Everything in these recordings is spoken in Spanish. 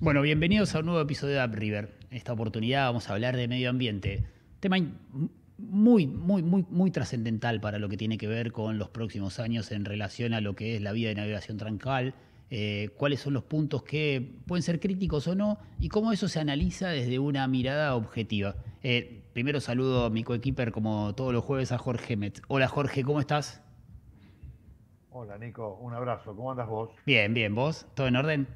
Bueno, bienvenidos a un nuevo episodio de UpRiver. En esta oportunidad vamos a hablar de medio ambiente. Tema muy trascendental para lo que tiene que ver con los próximos años en relación a lo que es la vía de navegación troncal, cuáles son los puntos que pueden ser críticos o no y cómo eso se analiza desde una mirada objetiva. Primero saludo a mi coequiper como todos los jueves a Jorge Metz. Hola Jorge, ¿cómo estás? Hola Nico, un abrazo. ¿Cómo andas vos? Bien, bien, ¿vos? ¿Todo en orden?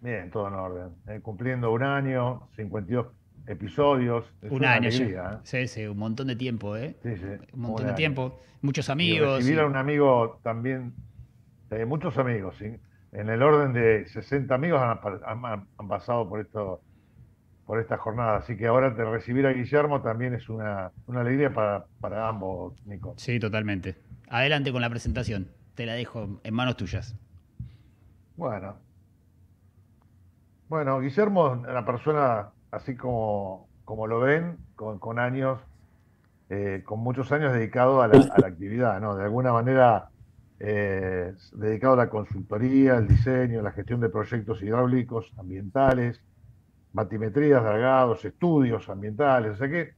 Bien, todo en orden. Cumpliendo un año, 52 episodios, es Un una año ya. alegría, Sí, sí, un montón de tiempo, ¿eh? ¿eh? Sí, sí, Un montón un de año. tiempo. Muchos Y amigos recibir a y... un amigo también, muchos amigos, ¿sí? En el orden de 60 amigos han pasado por esta jornada, así que ahora de recibir a Guillermo también es una alegría para ambos, Nico. Sí, totalmente. Adelante con la presentación. Te la dejo en manos tuyas. Bueno, bueno, Guillermo es una persona así como lo ven, con años con muchos años dedicado a la actividad, ¿no? De alguna manera dedicado a la consultoría, el diseño, la gestión de proyectos hidráulicos, ambientales, batimetrías, dragados, estudios ambientales. O sea que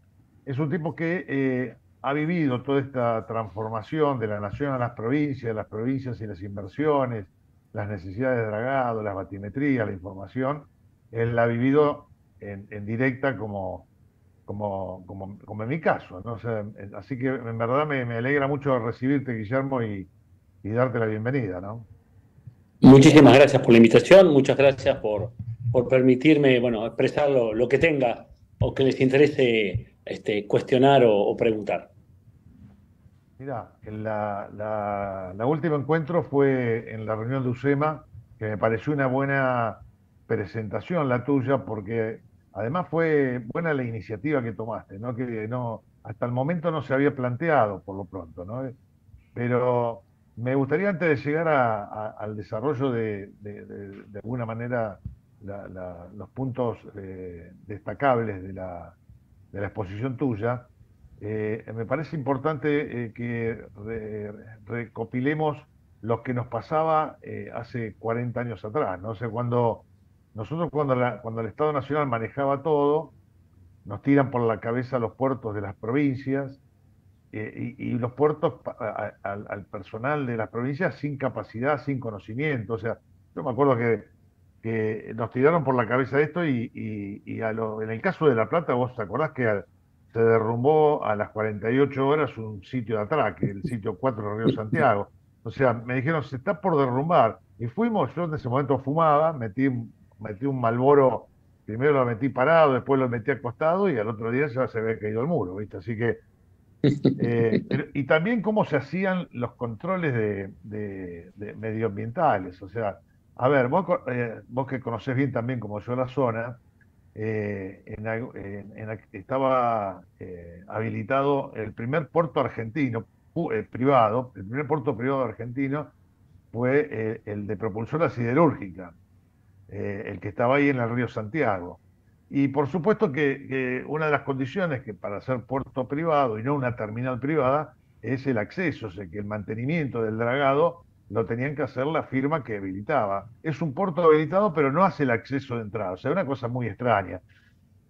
es un tipo que ha vivido toda esta transformación de la nación a las provincias y las inversiones, las necesidades de dragado, las batimetrías, la información. Él la ha vivido en directa como en mi caso, ¿no? O sea, así que en verdad me alegra mucho recibirte, Guillermo, y darte la bienvenida, ¿no? Muchísimas gracias por la invitación, muchas gracias por permitirme, bueno, expresar lo que tenga o que les interese cuestionar o preguntar. Mira, la último encuentro fue en la reunión de USEMA, que me pareció una buena presentación la tuya, porque además fue buena la iniciativa que tomaste, ¿no? Que no, hasta el momento no se había planteado, por lo pronto, ¿no? Pero me gustaría, antes de llegar al desarrollo de alguna manera, los puntos destacables de la exposición tuya, me parece importante que recopilemos lo que nos pasaba hace 40 años atrás, ¿no? O sea, cuando el Estado Nacional manejaba todo, nos tiran por la cabeza los puertos de las provincias, y los puertos al personal de las provincias sin capacidad, sin conocimiento. O sea, yo me acuerdo que nos tiraron por la cabeza esto en el caso de La Plata, vos te acordás que se derrumbó a las 48 horas un sitio de atraque, el sitio 4 de Río Santiago. O sea, me dijeron, se está por derrumbar. Y fuimos, yo en ese momento fumaba, metí un Malboro, primero lo metí parado, después lo metí acostado y al otro día ya se había caído el muro, ¿viste? Así que y también cómo se hacían los controles de medioambientales. O sea, a ver, vos que conocés bien también como yo la zona, estaba habilitado el primer puerto argentino privado, el primer puerto privado argentino fue el de propulsora siderúrgica, el que estaba ahí en el río Santiago. Y por supuesto que una de las condiciones que para ser puerto privado y no una terminal privada es el acceso, o sea, que el mantenimiento del dragado lo tenían que hacer la firma que habilitaba. Es un puerto habilitado, pero no hace el acceso de entrada, o sea, una cosa muy extraña.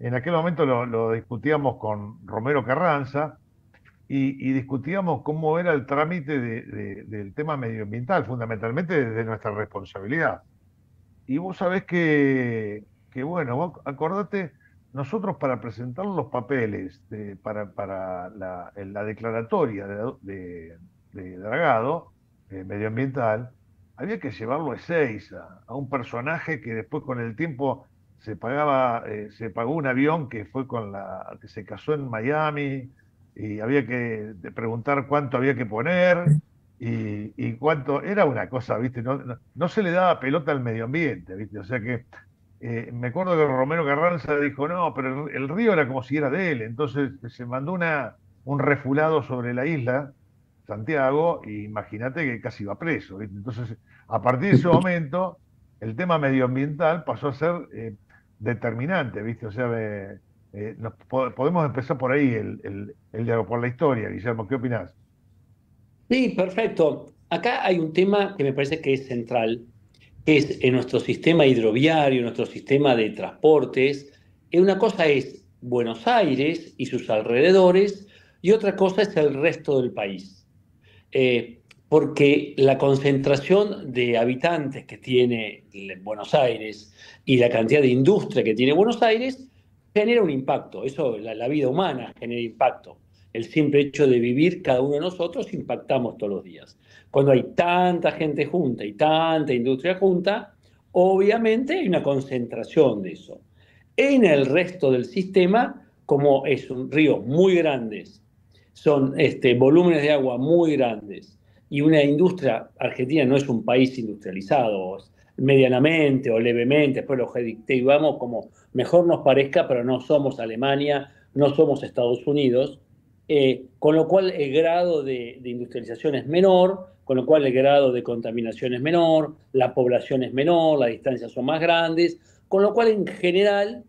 En aquel momento lo discutíamos con Romero Carranza y discutíamos cómo era el trámite del tema medioambiental, fundamentalmente desde nuestra responsabilidad. Y vos sabés bueno, vos acordate, nosotros para presentar los papeles para la declaratoria de dragado medioambiental, había que llevarlo a Ezeiza, a un personaje que después con el tiempo se pagó un avión que fue que se casó en Miami, y había que preguntar cuánto había que poner y cuánto, era una cosa, ¿viste? No se le daba pelota al medio ambiente, ¿viste? O sea que me acuerdo que Romero Carranza dijo, no, pero el río era como si era de él, entonces se mandó un refulado sobre la isla, Santiago, y imagínate que casi iba preso, ¿viste? Entonces, a partir de ese momento, el tema medioambiental pasó a ser determinante, ¿viste? O sea, podemos empezar por ahí el diálogo, por la historia, Guillermo, ¿qué opinás? Sí, perfecto. Acá hay un tema que me parece que es central, que es en nuestro sistema hidroviario, nuestro sistema de transportes. Una cosa es Buenos Aires y sus alrededores, y otra cosa es el resto del país. Porque la concentración de habitantes que tiene Buenos Aires y la cantidad de industria que tiene Buenos Aires genera un impacto. Eso, la vida humana genera impacto. El simple hecho de vivir, cada uno de nosotros impactamos todos los días. Cuando hay tanta gente junta y tanta industria junta, obviamente hay una concentración de eso. En el resto del sistema, como es un río muy grandes, son volúmenes de agua muy grandes, y una industria, Argentina no es un país industrializado, medianamente o levemente, después lo vamos como mejor nos parezca, pero no somos Alemania, no somos Estados Unidos, con lo cual el grado de industrialización es menor, con lo cual el grado de contaminación es menor, la población es menor, las distancias son más grandes, con lo cual en general,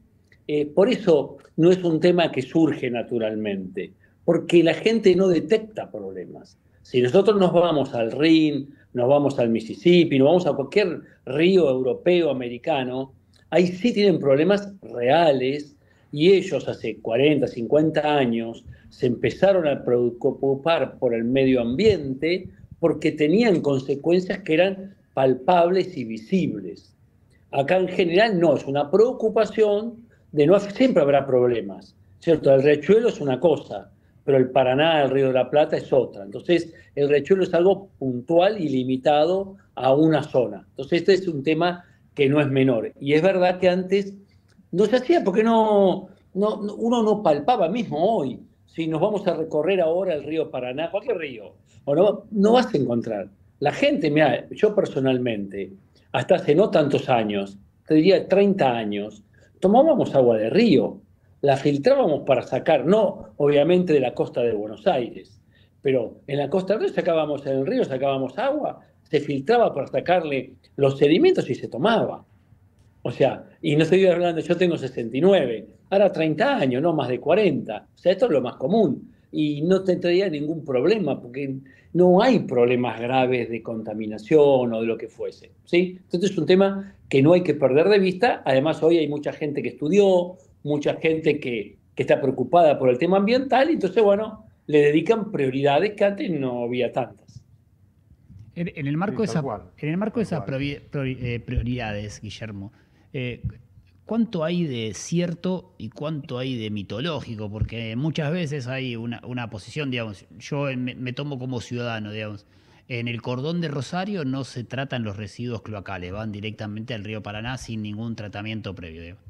por eso no es un tema que surge naturalmente, porque la gente no detecta problemas. Si nosotros nos vamos al Rin, nos vamos al Mississippi, nos vamos a cualquier río europeo, americano, ahí sí tienen problemas reales, y ellos hace 40, 50 años se empezaron a preocupar por el medio ambiente porque tenían consecuencias que eran palpables y visibles. Acá en general no, es una preocupación de no, siempre habrá problemas, ¿cierto? El riachuelo es una cosa, pero el Paraná, el Río de la Plata es otra. Entonces, el riachuelo es algo puntual y limitado a una zona. Entonces, este es un tema que no es menor. Y es verdad que antes no se hacía porque uno no palpaba, mismo hoy. Si nos vamos a recorrer ahora el río Paraná, cualquier río, o no vas a encontrar. La gente, mira, yo personalmente, hasta hace no tantos años, te diría 30 años, tomábamos agua de río, la filtrábamos para sacar, no obviamente de la costa de Buenos Aires, pero en la costa del río sacábamos, en el río sacábamos agua, se filtraba para sacarle los sedimentos y se tomaba. O sea, y no estoy hablando, yo tengo 69, ahora 30 años, no más de 40. O sea, esto es lo más común. Y no tendría ningún problema, porque no hay problemas graves de contaminación o de lo que fuese, ¿sí? Entonces es un tema que no hay que perder de vista. Además, hoy hay mucha gente que estudió, mucha gente que está preocupada por el tema ambiental, y entonces, bueno, le dedican prioridades que antes no había tantas. En el marco, Sí, en el marco de esas cual. prioridades, Guillermo, ¿cuánto hay de cierto y cuánto hay de mitológico? Porque muchas veces hay una posición, digamos, yo me tomo como ciudadano, digamos, en el cordón de Rosario no se tratan los residuos cloacales, van directamente al río Paraná sin ningún tratamiento previo, digamos.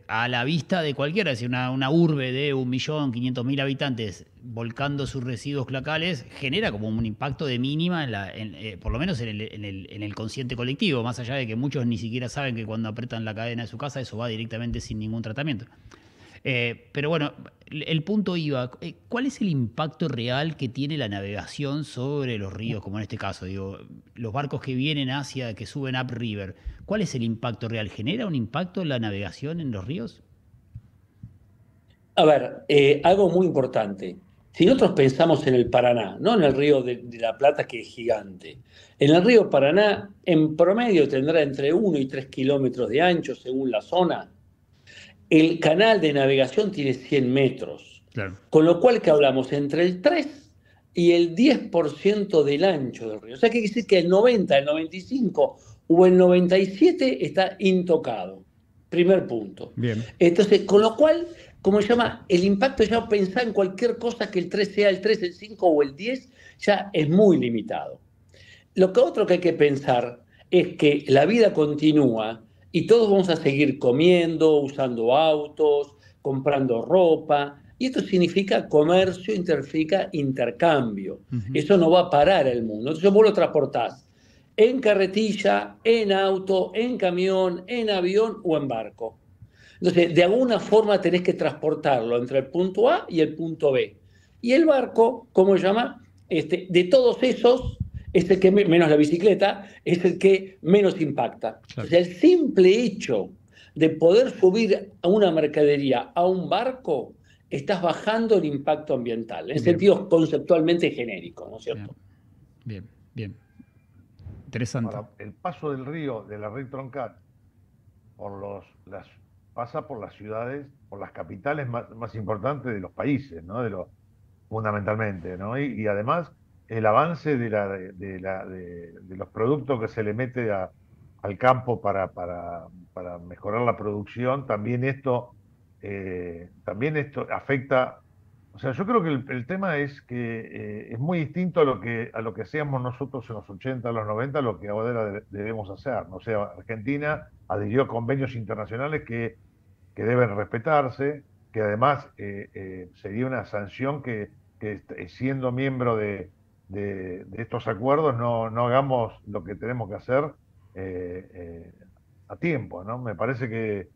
A la vista de cualquiera, es decir, una urbe de 1.500.000 habitantes volcando sus residuos cloacales genera como un impacto de mínima, por lo menos en el consciente colectivo, más allá de que muchos ni siquiera saben que cuando apretan la cadena de su casa eso va directamente sin ningún tratamiento. Pero bueno, el punto iba, ¿cuál es el impacto real que tiene la navegación sobre los ríos, como en este caso? Digo, los barcos que vienen que suben upriver, ¿cuál es el impacto real? ¿Genera un impacto la navegación en los ríos? A ver, algo muy importante. Si nosotros pensamos en el Paraná, no en el río de la Plata, que es gigante, en el río Paraná, en promedio tendrá entre 1 y 3 kilómetros de ancho según la zona. El canal de navegación tiene 100 metros, Claro. con lo cual que hablamos entre el 3 y el 10% del ancho del río. O sea, que quiere decir que el 90, el 95 o el 97 está intocado. Primer punto. Bien. Entonces, con lo cual, como se llama, el impacto, ya pensar en cualquier cosa que el 3 sea el 3, el 5 o el 10, ya es muy limitado. Lo que otro que hay que pensar es que la vida continúa y todos vamos a seguir comiendo, usando autos, comprando ropa, y esto significa comercio, significa intercambio. Ujú. Eso no va a parar el mundo. Entonces vos lo transportás en carretilla, en auto, en camión, en avión o en barco. Entonces, de alguna forma tenés que transportarlo entre el punto A y el punto B. Y el barco, ¿cómo se llama? De todos esos, es el que, menos la bicicleta, es el que menos impacta. Claro. O sea, el simple hecho de poder subir a una mercadería a un barco, estás bajando el impacto ambiental, en Bien. sentido conceptualmente genérico, ¿no es cierto? Bien, bien, bien. Interesante. Ahora, el paso del río, de la red troncal, pasa por las ciudades, por las capitales más importantes de los países, ¿no? Fundamentalmente, ¿no? Y además el avance de los productos que se le mete al campo para mejorar la producción, también esto afecta. O sea, yo creo que el tema es que es muy distinto a lo que hacíamos nosotros en los 80, los 90, a lo que ahora debemos hacer, ¿no? O sea, Argentina adhirió a convenios internacionales que deben respetarse, que además sería una sanción que siendo miembro de estos acuerdos no hagamos lo que tenemos que hacer a tiempo, ¿no? Me parece que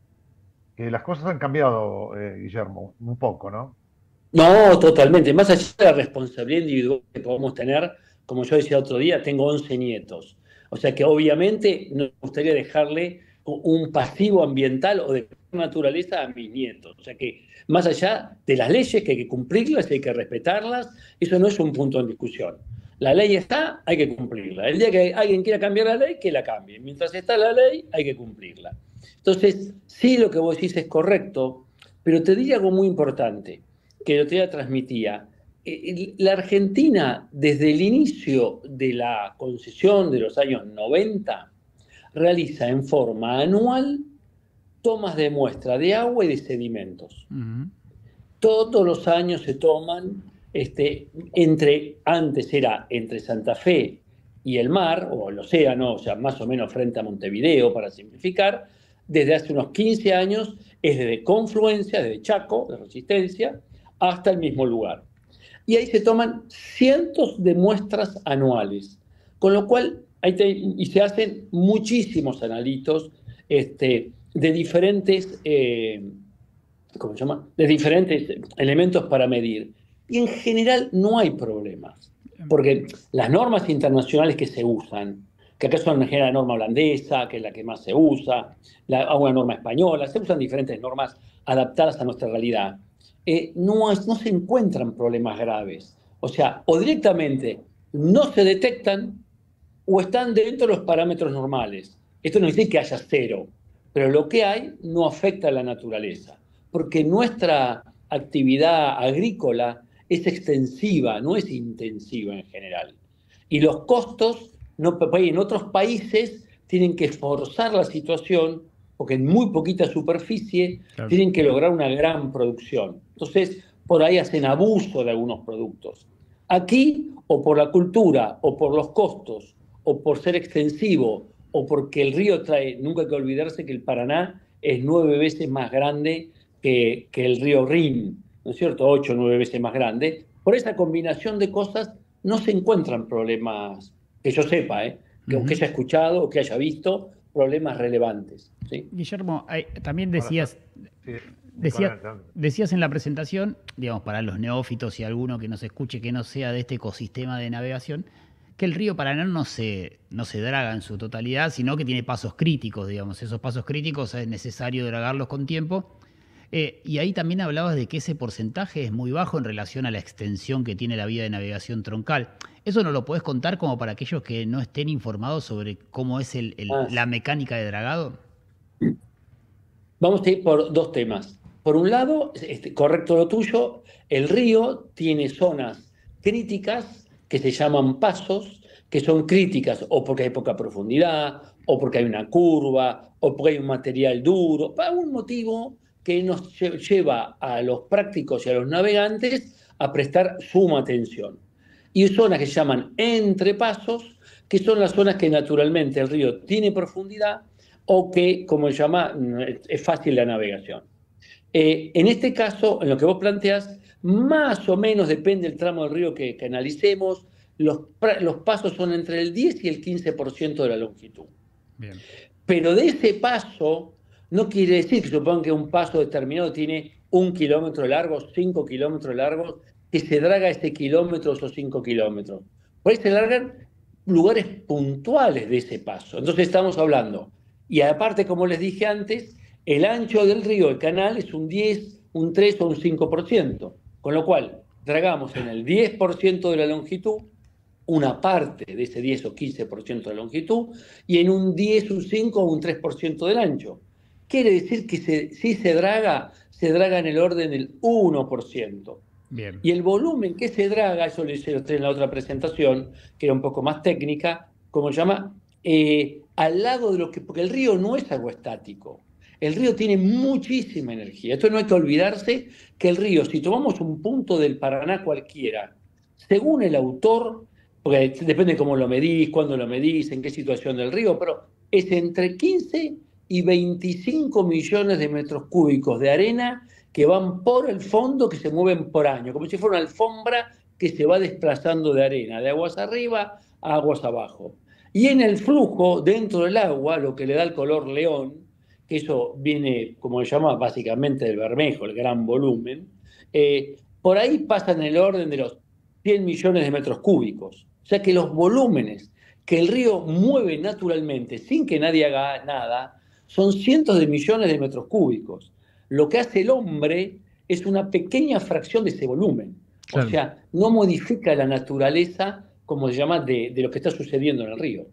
las cosas han cambiado, Guillermo, un poco, ¿no? No, totalmente. Más allá de la responsabilidad individual que podemos tener, como yo decía otro día, tengo 11 nietos. O sea que obviamente no me gustaría dejarle un pasivo ambiental o de naturaleza a mis nietos. O sea que más allá de las leyes, que hay que cumplirlas, hay que respetarlas, eso no es un punto en discusión. La ley está, hay que cumplirla. El día que alguien quiera cambiar la ley, que la cambie. Mientras está la ley, hay que cumplirla. Entonces, sí, lo que vos decís es correcto, pero te diría algo muy importante que el otro día transmitía. La Argentina, desde el inicio de la concesión de los años 90, realiza en forma anual tomas de muestra de agua y de sedimentos. Ujú. Todos los años se toman, antes era entre Santa Fe y el mar, o el océano, o sea, más o menos frente a Montevideo, para simplificar. Desde hace unos 15 años es desde Confluencia, desde Chaco, de Resistencia, hasta el mismo lugar. Y ahí se toman cientos de muestras anuales, con lo cual y se hacen muchísimos analitos de diferentes, ¿cómo se llama? De diferentes elementos para medir. Y en general no hay problemas, porque las normas internacionales que se usan, que acá son en general la norma holandesa, que es la que más se usa, una norma española, se usan diferentes normas adaptadas a nuestra realidad. No se encuentran problemas graves. O sea, o directamente no se detectan o están dentro de los parámetros normales. Esto no dice que haya cero, pero lo que hay no afecta a la naturaleza, porque nuestra actividad agrícola es extensiva, no es intensiva en general. Y los costos en otros países tienen que forzar la situación porque en muy poquita superficie Claro. tienen que lograr una gran producción. Entonces, por ahí hacen abuso de algunos productos. Aquí, o por la cultura, o por los costos, o por ser extensivo, o porque el río trae, nunca hay que olvidarse que el Paraná es 9 veces más grande que el río Rin, ¿no es cierto? 8 o 9 veces más grande. Por esa combinación de cosas no se encuentran problemas, que yo sepa, que haya escuchado o que haya visto, problemas relevantes. ¿Sí? Guillermo, también Ahora, decías en la presentación, digamos, para los neófitos y alguno que nos escuche que no sea de este ecosistema de navegación, que el río Paraná no se draga en su totalidad, sino que tiene pasos críticos, digamos. Esos pasos críticos es necesario dragarlos con tiempo. Y ahí también hablabas de que ese porcentaje es muy bajo en relación a la extensión que tiene la vía de navegación troncal. ¿Eso nos lo podés contar como para aquellos que no estén informados sobre cómo es la mecánica de dragado? Vamos a ir por dos temas. Por un lado, correcto lo tuyo, el río tiene zonas críticas que se llaman pasos, que son críticas o porque hay poca profundidad, o porque hay una curva, o porque hay un material duro, por algún motivo que nos lleva a los prácticos y a los navegantes a prestar suma atención. Y zonas que se llaman entrepasos, que son las zonas que naturalmente el río tiene profundidad o que, como se llama, es fácil la navegación. En este caso, en lo que vos planteás, más o menos depende del tramo del río que analicemos, los pasos son entre el 10 y el 15% de la longitud. Bien. Pero de ese paso, no quiere decir que supongan que un paso determinado tiene 1 kilómetro de largo, 5 kilómetros de largo, que se draga ese kilómetro o 5 kilómetros. Por ahí se largan lugares puntuales de ese paso. Entonces estamos hablando. Y aparte, como les dije antes, el ancho del río, el canal, es un 10, un 3 o un 5%. Con lo cual, dragamos en el 10% de la longitud una parte de ese 10 o 15% de longitud, y en un 10, un 5 o un 3% del ancho. Quiere decir que si se draga en el orden del 1%. Bien. Y el volumen que se draga, eso lo hice usted en la otra presentación, que era un poco más técnica, como se llama, al lado de lo que, porque el río no es algo estático, el río tiene muchísima energía. Esto no hay que olvidarse que el río, si tomamos un punto del Paraná cualquiera, según el autor, porque depende cómo lo medís, cuándo lo medís, en qué situación del río, pero es entre 15 y 25 millones de metros cúbicos de arena que van por el fondo, que se mueven por año, como si fuera una alfombra que se va desplazando de arena, de aguas arriba a aguas abajo. Y en el flujo, dentro del agua, lo que le da el color león, que eso viene, como se llama, básicamente del Bermejo, el gran volumen, por ahí pasan en el orden de los 100 millones de metros cúbicos. O sea que los volúmenes que el río mueve naturalmente, sin que nadie haga nada, son cientos de millones de metros cúbicos. Lo que hace el hombre es una pequeña fracción de ese volumen. Claro. O sea, no modifica la naturaleza, como se llama, de lo que está sucediendo en el río.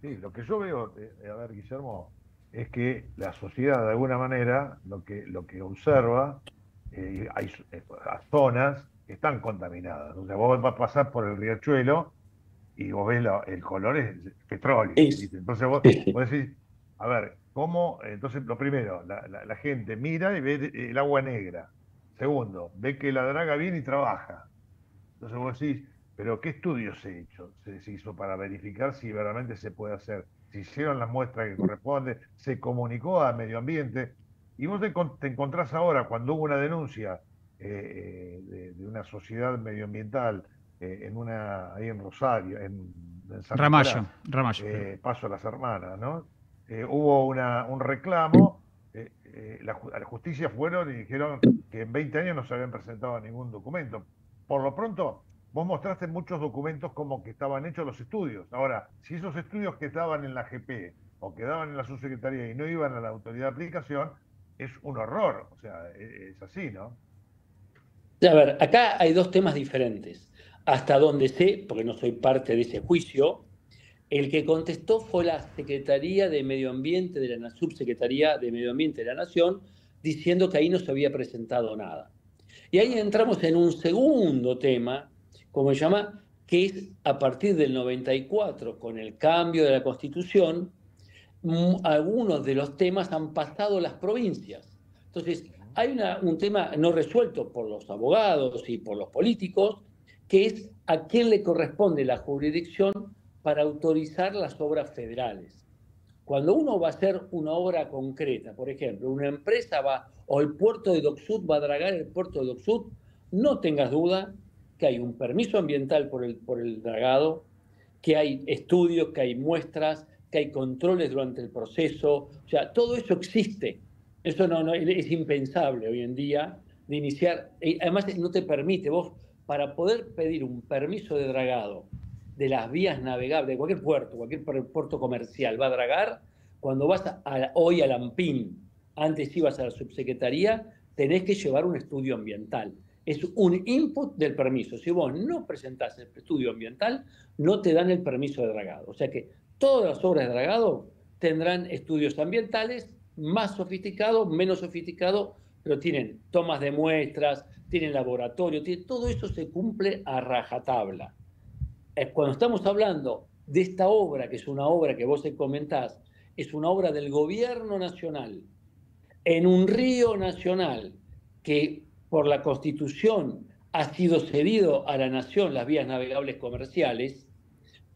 Sí, lo que yo veo, a ver, Guillermo, es que la sociedad de alguna manera lo que observa, hay zonas que están contaminadas. O sea, vos vas a pasar por el riachuelo y vos ves el color es petróleo, Es, ¿viste? Entonces vos decís, a ver, ¿cómo? Entonces, lo primero, la gente mira y ve el agua negra. Segundo, ve que la draga viene y trabaja. Entonces vos decís, pero ¿qué estudios se hizo para verificar si realmente se puede hacer? Se hicieron las muestras que corresponden, se comunicó a medio ambiente, y vos te encontrás ahora, cuando hubo una denuncia de una sociedad medioambiental ahí en Rosario, en San Ramallo, Nicolás, Ramallo. Paso a las Hermanas, ¿no? Hubo un reclamo, a la justicia fueron y dijeron que en 20 años no se habían presentado ningún documento. Por lo pronto, vos mostraste muchos documentos como que estaban hechos los estudios. Ahora, si esos estudios que estaban en la GP o quedaban en la subsecretaría y no iban a la autoridad de aplicación, es un horror. O sea, es así, ¿no? A ver, acá hay dos temas diferentes. Hasta donde sé, porque no soy parte de ese juicio, el que contestó fue la Secretaría de Medio Ambiente de la Subsecretaría de Medio Ambiente de la Nación, diciendo que ahí no se había presentado nada. Y ahí entramos en un segundo tema, como se llama, que es a partir del 94, con el cambio de la Constitución, algunos de los temas han pasado a las provincias. Entonces, hay un tema no resuelto por los abogados y por los políticos, que es a quién le corresponde la jurisdicción para autorizar las obras federales. Cuando uno va a hacer una obra concreta, por ejemplo, una empresa va, o el puerto de Dock Sud va a dragar el puerto de Dock Sud, no tengas duda que hay un permiso ambiental por el dragado, que hay estudios, que hay muestras, que hay controles durante el proceso. O sea, todo eso existe. Eso no es impensable hoy en día de iniciar. Y además no te permite, vos, para poder pedir un permiso de dragado de las vías navegables, de cualquier puerto comercial va a dragar, cuando vas hoy a Lampín, antes ibas a la subsecretaría, tenés que llevar un estudio ambiental. Es un input del permiso. Si vos no presentás el estudio ambiental, no te dan el permiso de dragado. O sea que todas las obras de dragado tendrán estudios ambientales, más sofisticados, menos sofisticados, pero tienen tomas de muestras, tienen laboratorio, todo eso se cumple a rajatabla. Cuando estamos hablando de esta obra, que es una obra que vos comentás, es una obra del gobierno nacional, en un río nacional que por la Constitución ha sido cedido a la nación las vías navegables comerciales,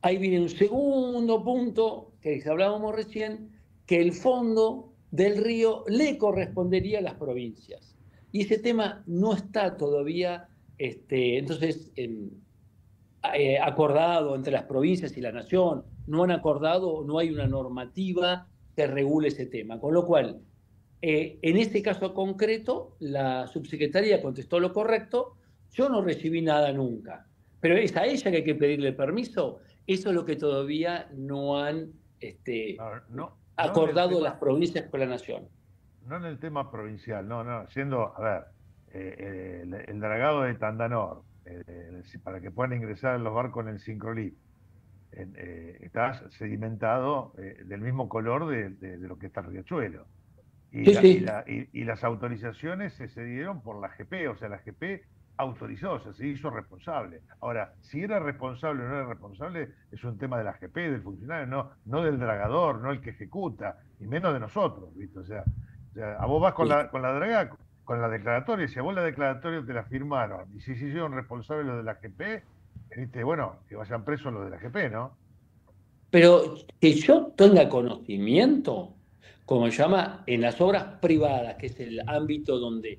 ahí viene un segundo punto que hablábamos recién, que el fondo del río le correspondería a las provincias. Y ese tema no está todavía, entonces, acordado entre las provincias y la nación, no han acordado, no hay una normativa que regule ese tema. Con lo cual, en este caso concreto, la subsecretaría contestó lo correcto, yo no recibí nada nunca, pero es a ella que hay que pedirle permiso, eso es lo que todavía no han acordado las provincias con la nación. No en el tema provincial, no, siendo, a ver, el dragado de Tandanor, para que puedan ingresar a los barcos en el Syncrolift. Está sedimentado del mismo color de lo que está el riachuelo. Sí, sí. Y las autorizaciones se dieron por la AGP, o sea, la AGP autorizó, o sea, se hizo responsable. Ahora, si era responsable o no era responsable, es un tema de la AGP, del funcionario, no del dragador, no el que ejecuta, y menos de nosotros, ¿viste? O sea, a vos vas con la draga, con la declaratoria, si a vos la declaratoria te la firmaron, y si se hicieron responsables los de la AGP, ¿viste? Bueno, que vayan presos los de la AGP, ¿no? Pero que yo tenga conocimiento, como se llama, en las obras privadas, que es el ámbito donde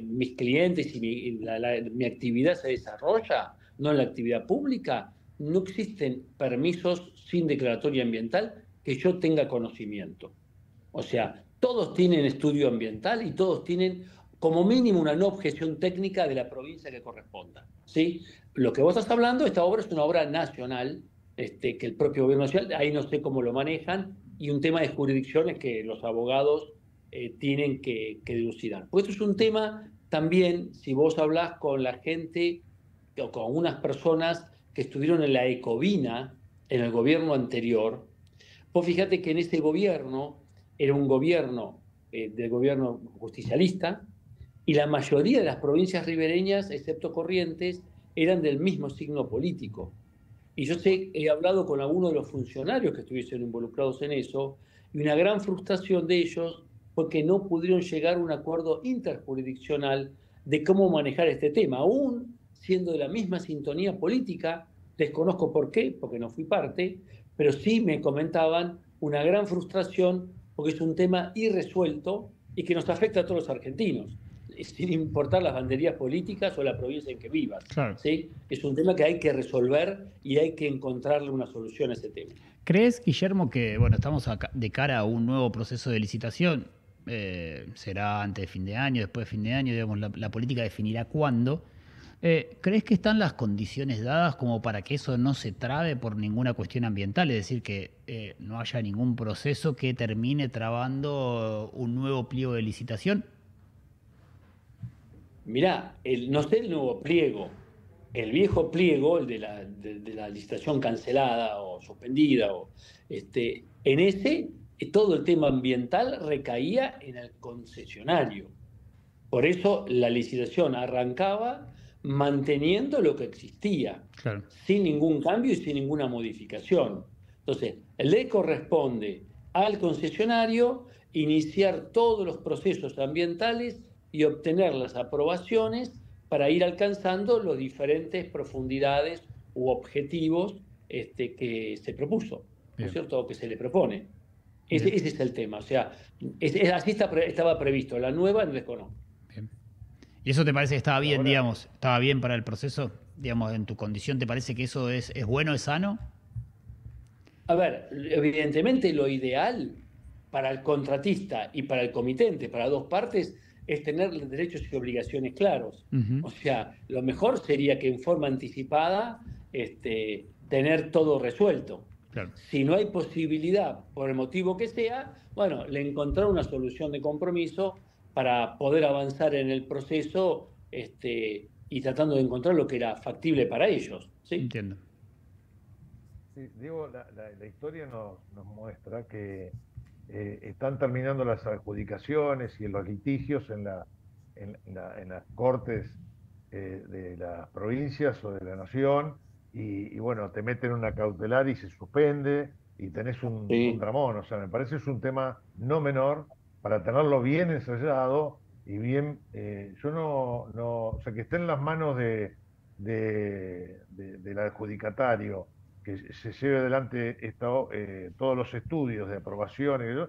mis clientes y mi actividad se desarrolla, no en la actividad pública, no existen permisos sin declaratoria ambiental que yo tenga conocimiento. O sea, todos tienen estudio ambiental y todos tienen como mínimo una no objeción técnica de la provincia que corresponda. ¿Sí? Lo que vos estás hablando, esta obra es una obra nacional, que el propio gobierno nacional, ahí no sé cómo lo manejan, y un tema de jurisdicciones que los abogados tienen que dilucidar. Pues esto es un tema también, si vos hablás con la gente o con unas personas que estuvieron en la Ecovina, en el gobierno anterior, vos fíjate que en ese gobierno era un gobierno del gobierno justicialista y la mayoría de las provincias ribereñas, excepto Corrientes, eran del mismo signo político. Y yo sé, he hablado con algunos de los funcionarios que estuvieron involucrados en eso, y una gran frustración de ellos fue que no pudieron llegar a un acuerdo interjurisdiccional de cómo manejar este tema, aún siendo de la misma sintonía política. Desconozco por qué, porque no fui parte, pero sí me comentaban una gran frustración porque es un tema irresuelto y que nos afecta a todos los argentinos, sin importar las banderías políticas o la provincia en que vivas. Claro. ¿Sí? Es un tema que hay que resolver y hay que encontrarle una solución a ese tema. ¿Crees, Guillermo, que bueno, estamos de cara a un nuevo proceso de licitación? Será antes de fin de año, después de fin de año, digamos, la política definirá cuándo. ¿Crees que están las condiciones dadas como para que eso no se trabe por ninguna cuestión ambiental? Es decir, que no haya ningún proceso que termine trabando un nuevo pliego de licitación. Mirá, no sé el nuevo pliego, el viejo pliego, el de la licitación cancelada o suspendida, en ese todo el tema ambiental recaía en el concesionario. Por eso la licitación arrancaba manteniendo lo que existía, Claro. sin ningún cambio y sin ninguna modificación. Entonces, le corresponde al concesionario iniciar todos los procesos ambientales y obtener las aprobaciones para ir alcanzando las diferentes profundidades u objetivos que se propuso, ¿no es Bien, cierto? O que se le propone. bien, Ese es el tema. O sea, así estaba previsto. La nueva no desconozco. bien. ¿Y eso te parece que estaba Y bien, ahora, digamos, estaba bien para el proceso? Digamos, en tu condición, ¿te parece que eso es bueno, es sano? A ver, evidentemente lo ideal para el contratista y para el comitente, para dos partes, es tener derechos y obligaciones claros. Ujú. O sea, lo mejor sería que en forma anticipada tener todo resuelto. Claro. Si no hay posibilidad, por el motivo que sea, bueno, le encontrar una solución de compromiso para poder avanzar en el proceso y tratando de encontrar lo que era factible para ellos. ¿Sí? Entiendo. sí, Diego, la historia nos muestra que están terminando las adjudicaciones y los litigios en las cortes de las provincias o de la nación, y bueno, te meten una cautelar y se suspende, y tenés un Sí. dramón. O sea, me parece es un tema no menor para tenerlo bien ensayado y bien, yo o sea, que esté en las manos del adjudicatario, que se lleve adelante todos los estudios de aprobación y eso.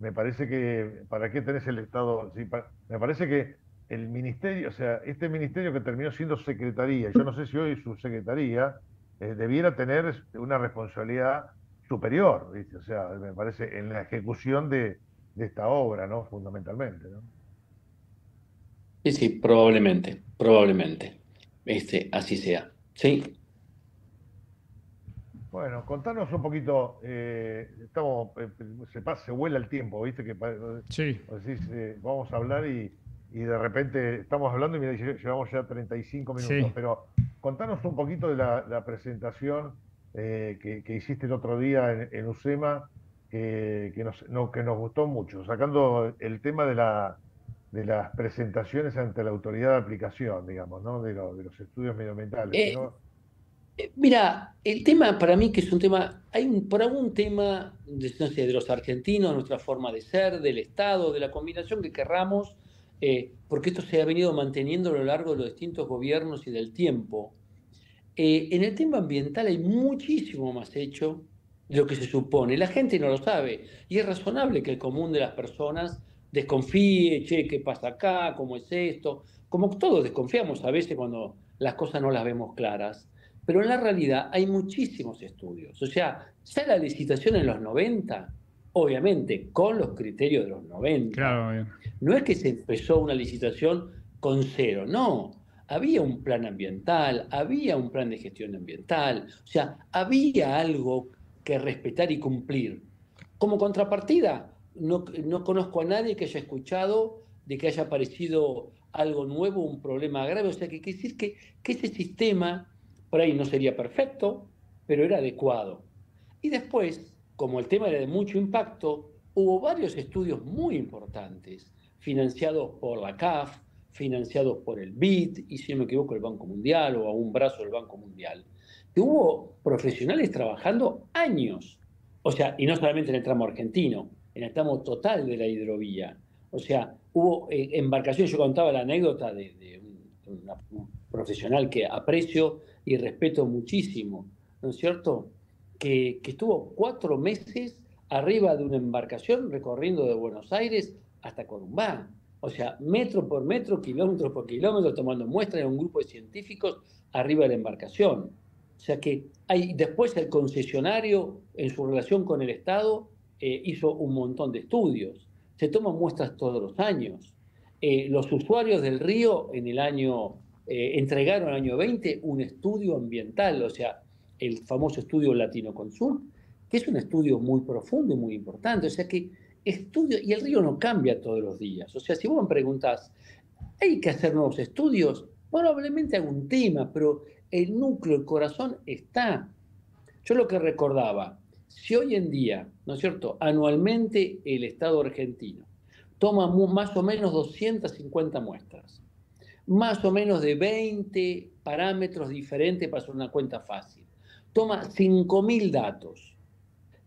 Me parece que, ¿para qué tenés el Estado? Sí, me parece que el ministerio, o sea, este ministerio que terminó siendo secretaría, yo no sé si hoy es subsecretaría, debiera tener una responsabilidad superior, ¿viste? O sea, me parece en la ejecución de esta obra, ¿no? Fundamentalmente, ¿no? Sí, sí, probablemente, probablemente. Así sea. Sí. Bueno, contanos un poquito, se vuela el tiempo, ¿viste? Sí. Vos decís, vamos a hablar y de repente estamos hablando y mira, llevamos ya 35 minutos, Sí. pero contanos un poquito de la presentación que hiciste el otro día en UCEMA, que nos gustó mucho, sacando el tema de las presentaciones ante la autoridad de aplicación, digamos, ¿no? De los estudios medioambientales, Eh, sino, Mira, el tema para mí que es un tema, por algún tema de, no sé, de los argentinos, nuestra forma de ser, del Estado, de la combinación que querramos, porque esto se ha venido manteniendo a lo largo de los distintos gobiernos y del tiempo. En el tema ambiental hay muchísimo más hecho de lo que se supone. La gente no lo sabe y es razonable que el común de las personas desconfíe, che, ¿qué pasa acá? ¿Cómo es esto? Como todos desconfiamos a veces cuando las cosas no las vemos claras. Pero en la realidad hay muchísimos estudios. O sea, ya la licitación en los 90, obviamente con los criterios de los 90, Claro, no es que se empezó una licitación con cero, no. Había un plan ambiental, había un plan de gestión ambiental, o sea, había algo que respetar y cumplir. Como contrapartida, no conozco a nadie que haya escuchado de que haya aparecido algo nuevo, un problema grave, o sea, que quiere decir que ese sistema por ahí no sería perfecto, pero era adecuado. Y después, como el tema era de mucho impacto, hubo varios estudios muy importantes, financiados por la CAF, financiados por el BID, y si no me equivoco, el Banco Mundial o a un brazo del Banco Mundial, que hubo profesionales trabajando años. O sea, y no solamente en el tramo argentino, en el tramo total de la hidrovía. O sea, hubo embarcaciones, yo contaba la anécdota de un profesional que aprecio y respeto muchísimo, ¿no es cierto? Que estuvo 4 meses arriba de una embarcación recorriendo de Buenos Aires hasta Corumbá. O sea, metro por metro, kilómetro por kilómetro, tomando muestras de un grupo de científicos arriba de la embarcación. O sea que hay, después el concesionario, en su relación con el Estado, hizo un montón de estudios. Se toman muestras todos los años. Los usuarios del río en el año, entregaron en el año 20 un estudio ambiental, o sea, el famoso estudio Latino Consult, que es un estudio muy profundo y muy importante. O sea que estudio, y el río no cambia todos los días. O sea, si vos me preguntás, ¿hay que hacer nuevos estudios? Probablemente algún tema, pero el núcleo, el corazón está. Yo lo que recordaba, si hoy en día, ¿no es cierto?, anualmente el Estado argentino toma más o menos 250 muestras, más o menos de 20 parámetros diferentes para hacer una cuenta fácil. Toma 5.000 datos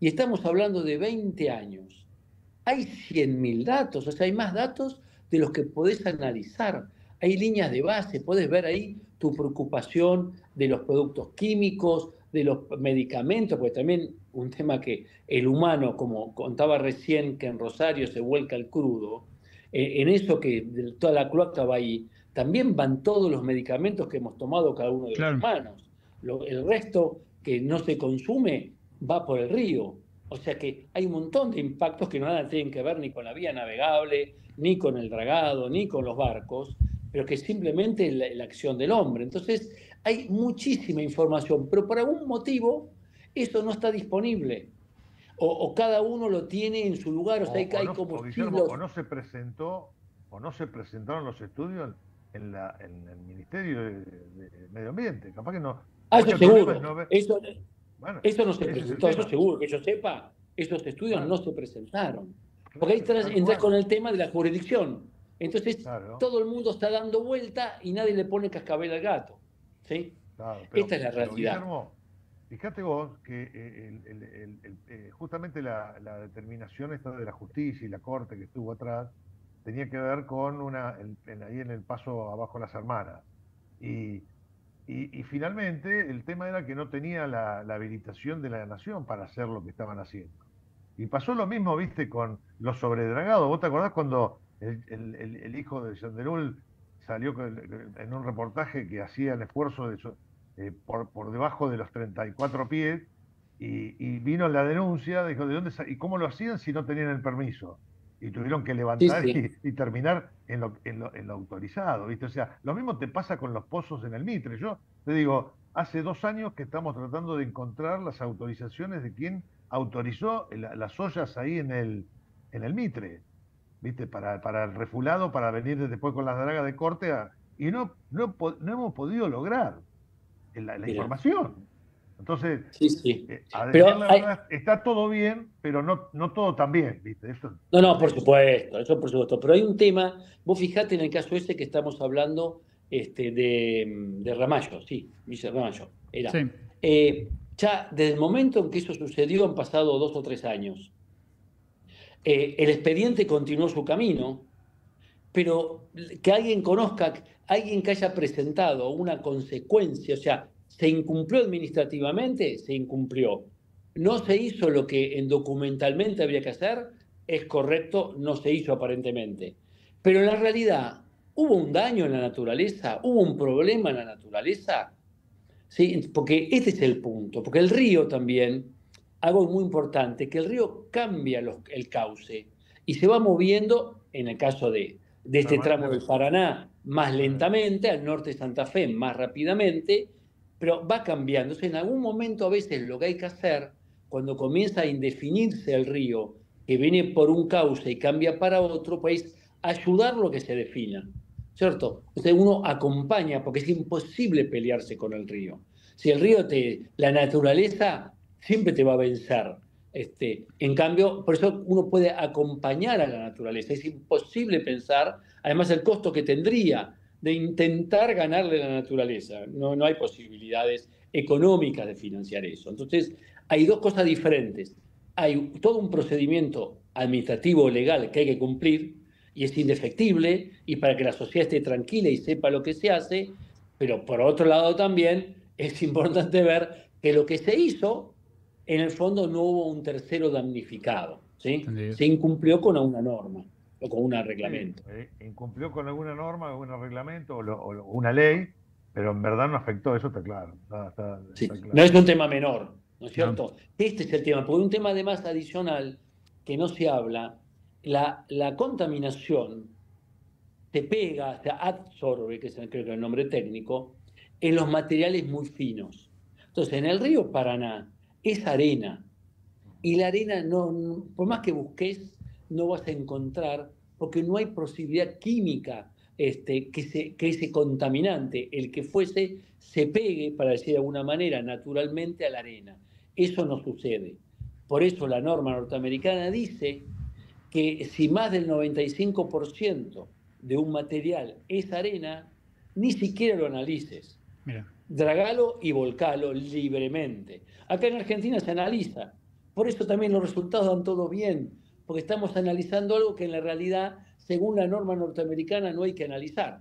y estamos hablando de 20 años. Hay 100.000 datos, o sea, hay más datos de los que podés analizar. Hay líneas de base, podés ver ahí tu preocupación de los productos químicos, de los medicamentos, porque también un tema que el humano, como contaba recién, que en Rosario se vuelca el crudo, en eso que toda la cloaca va ahí, también van todos los medicamentos que hemos tomado cada uno de los claro. humanos. El resto que no se consume va por el río. O sea que hay un montón de impactos que nada tienen que ver ni con la vía navegable, ni con el dragado, ni con los barcos, pero que simplemente la acción del hombre. Entonces hay muchísima información, pero por algún motivo eso no está disponible. O cada uno lo tiene en su lugar, o sea, hay como o Guillermo, estilos. o no se presentaron los estudios en el Ministerio de Medio Ambiente. Capaz que no, Ah, capaz que eso el problema es seguro. no ver. Eso, Bueno, eso no se ese es el presentó, eso tema. seguro, que yo sepa, esos estudios no Claro, se presentaron. Porque ahí claro, tal entras con cual. el tema de la jurisdicción. Entonces, Claro, todo el mundo está dando vuelta y nadie le pone cascabel al gato. ¿Sí? claro. Esta es la Pero realidad. Guillermo, fíjate vos que justamente la determinación esta de la justicia y la corte que estuvo atrás tenía que ver con ahí en el paso abajo de las hermanas. Y, y finalmente el tema era que no tenía la habilitación de la nación para hacer lo que estaban haciendo. Y pasó lo mismo, viste, con los sobredragados. ¿Vos te acordás cuando el hijo de Yanderul salió en un reportaje que hacían esfuerzo por debajo de los 34 pies y vino la denuncia, dijo, ¿de dónde ¿y cómo lo hacían si no tenían el permiso? Y tuvieron que Sí, levantar sí. y terminar en lo autorizado, ¿viste? O sea, lo mismo te pasa con los pozos en el Mitre. Yo te digo, hace 2 años que estamos tratando de encontrar las autorizaciones de quién autorizó las ollas ahí en el Mitre. ¿viste? Para el refulado, para venir después con las dragas de corte, y no hemos podido lograr la Mira, información. Entonces, sí, sí. a decir Pero la hay, verdad, está todo bien, pero no todo tan bien, ¿viste? Eso no, es no, por así. supuesto, eso por supuesto. Pero hay un tema, vos fijate en el caso ese que estamos hablando de Ramallo, sí, Villa Ramallo, era. Sí, Ya desde el momento en que eso sucedió han pasado 2 o 3 años. El expediente continuó su camino, pero que alguien conozca, alguien que haya presentado una consecuencia, o sea, se incumplió administrativamente, se incumplió. No se hizo lo que documentalmente había que hacer, es correcto, no se hizo aparentemente. Pero en la realidad, ¿hubo un daño en la naturaleza? ¿Hubo un problema en la naturaleza? ¿Sí? Porque este es el punto, porque el río también, algo muy importante, que el río cambia el cauce y se va moviendo, en el caso de este tramo del Permanentemente. Paraná, más lentamente, al norte de Santa Fe más rápidamente, pero va cambiando. Entonces, en algún momento a veces lo que hay que hacer, cuando comienza a indefinirse el río, que viene por un cauce y cambia para otro, pues ayudarlo a que se defina. ¿Cierto? Entonces uno acompaña, porque es imposible pelearse con el río. Si el río la naturaleza siempre te va a vencer. En cambio, por eso uno puede acompañar a la naturaleza. Es imposible pensar, además, el costo que tendría de intentar ganarle a la naturaleza. No, no hay posibilidades económicas de financiar eso. Entonces, hay dos cosas diferentes. Hay todo un procedimiento administrativo legal que hay que cumplir, y es indefectible, y para que la sociedad esté tranquila y sepa lo que se hace, pero por otro lado también es importante ver que lo que se hizo, en el fondo no hubo un tercero damnificado, ¿sí? entendido. Se incumplió con una norma o con un Sí, reglamento. incumplió con alguna norma, algún reglamento o una ley, pero en verdad no afectó, eso está claro. Sí. Está No claro. es un tema menor, ¿no es No, cierto? Este es el tema, porque un tema además adicional que no se habla, la contaminación se pega, se absorbe, que es creo que es el nombre técnico, en los materiales muy finos. Entonces, en el río Paraná es arena, y la arena, no, por más que busques, no vas a encontrar, porque no hay posibilidad química que ese contaminante, el que fuese, se pegue, para decir de alguna manera, naturalmente a la arena. Eso no sucede. Por eso la norma norteamericana dice que si más del 95% de un material es arena, ni siquiera lo analices. mira. Dragalo y volcalo libremente. Acá en Argentina se analiza. Por eso también los resultados dan todo bien, porque estamos analizando algo que en la realidad, según la norma norteamericana, no hay que analizar.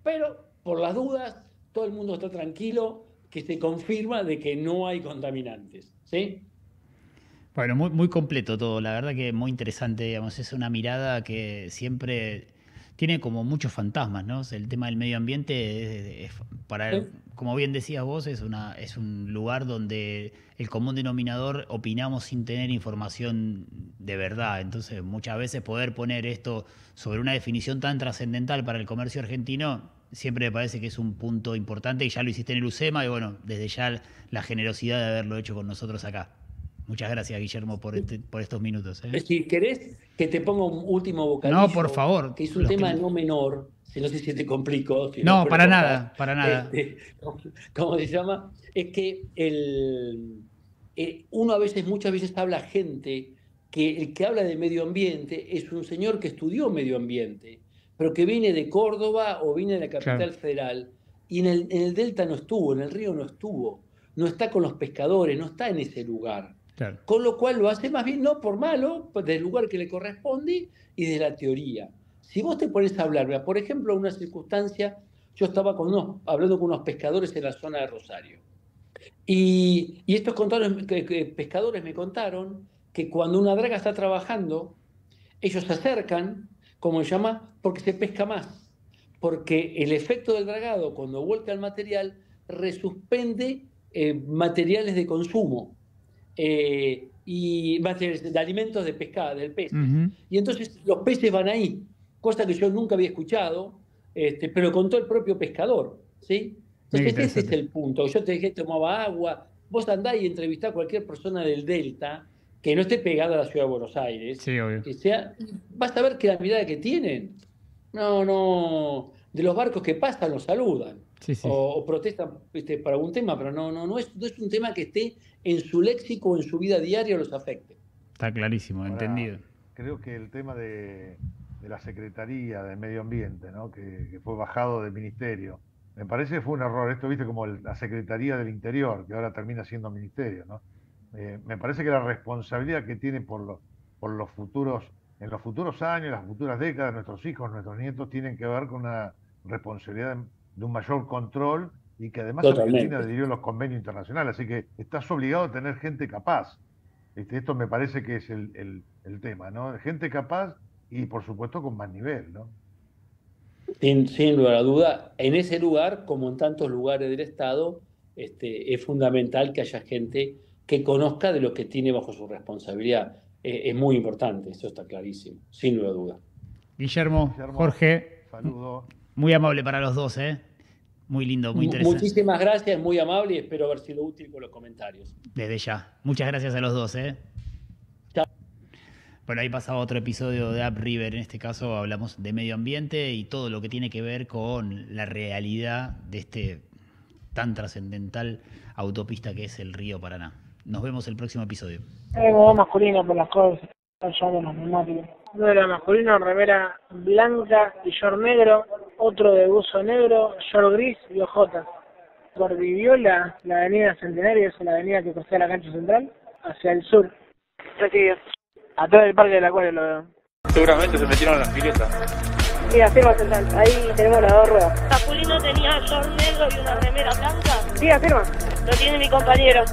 Pero por las dudas, todo el mundo está tranquilo que se confirma de que no hay contaminantes. ¿Sí? Bueno, muy, muy completo todo, la verdad que muy interesante, digamos, es una mirada que siempre tiene como muchos fantasmas, ¿no? O sea, el tema del medio ambiente, para, ¿Sí? como bien decías vos, es un lugar donde el común denominador opinamos sin tener información de verdad. Entonces, muchas veces poder poner esto sobre una definición tan trascendental para el comercio argentino, siempre me parece que es un punto importante y ya lo hiciste en el UCEMA y bueno, desde ya la generosidad de haberlo hecho con nosotros acá. Muchas gracias, Guillermo, por estos minutos. ¿Eh? Si querés que te ponga un último No, por bocadillo, favor. que es un tema no menor, si no sé si te complico, si no No, después lo para cortás, nada, para nada. ¿cómo se llama? Es que uno a veces, muchas veces habla gente que el que habla de medio ambiente es un señor que estudió medio ambiente, pero que viene de Córdoba o viene de la Claro, capital federal, y en el Delta no estuvo, en el río no estuvo, no está con los pescadores, no está en ese lugar. claro. Con lo cual lo hace más bien no por malo, pues del lugar que le corresponde y de la teoría. Si vos te pones a hablar, por ejemplo, en una circunstancia, yo estaba hablando con unos pescadores en la zona de Rosario. Y estos pescadores me contaron que cuando una draga está trabajando, ellos se acercan, como se llama, porque se pesca más. Porque el efecto del dragado, cuando vuelca el material, resuspende materiales de consumo y materiales de alimentos de pescado, del pez. Ujú. Y entonces los peces van ahí, cosa que yo nunca había escuchado, pero contó el propio pescador, ¿sí? Mira qué Entonces ese es interesante. el punto. Yo te dije, tomaba agua, vos andá y entrevistá a cualquier persona del Delta que no esté pegada a la ciudad de Buenos Aires, Sí, obvio. que sea, vas a ver que la mirada que tienen, no, de los barcos que pasan los saludan, Sí, sí. o protestan por algún tema, pero no es un tema que esté en su léxico o en su vida diaria o los afecte. Está clarísimo, Ahora, entendido. creo que el tema de la Secretaría de Medio Ambiente, ¿no? que fue bajado del Ministerio, me parece que fue un error. Esto, viste, como la Secretaría del Interior, que ahora termina siendo Ministerio, ¿no? Me parece que la responsabilidad que tiene por los futuros, en los futuros años, las futuras décadas, nuestros hijos, nuestros nietos, tienen que ver con una responsabilidad de un mayor control, y que además Totalmente. Argentina adhirió a los convenios internacionales, así que estás obligado a tener gente capaz. Esto me parece que es el tema, ¿no? Gente capaz y, por supuesto, con más nivel, ¿no? Sin lugar a duda, en ese lugar, como en tantos lugares del Estado, es fundamental que haya gente que conozca de lo que tiene bajo su responsabilidad. Es muy importante, eso está clarísimo, sin lugar a duda. Guillermo, Jorge, saludo. Muy amable para los dos, ¿eh? Muy lindo, muy interesante. Muchísimas gracias, muy amable, y espero haber sido útil con los comentarios. Desde ya. Muchas gracias a los dos, ¿eh? Chao. Bueno, ahí pasaba otro episodio de UpRiver. En este caso hablamos de medio ambiente y todo lo que tiene que ver con la realidad de este tan trascendental autopista que es el río Paraná. Nos vemos el próximo episodio. Modo masculino por las cosas, allá de los neumáticos. Uno era masculino, remera blanca y short negro, otro de buzo negro, short gris y ojotas. Por Viviola, la avenida Centenario, es la avenida que costea la cancha central, hacia el sur. Recibido. Atrás del parque del Acuario lo veo. Seguramente se metieron las piletas. Sí, afirma central. Ahí tenemos las dos ruedas. Masculino tenía short negro y una remera blanca. Sí, afirma. Lo tiene mi compañero.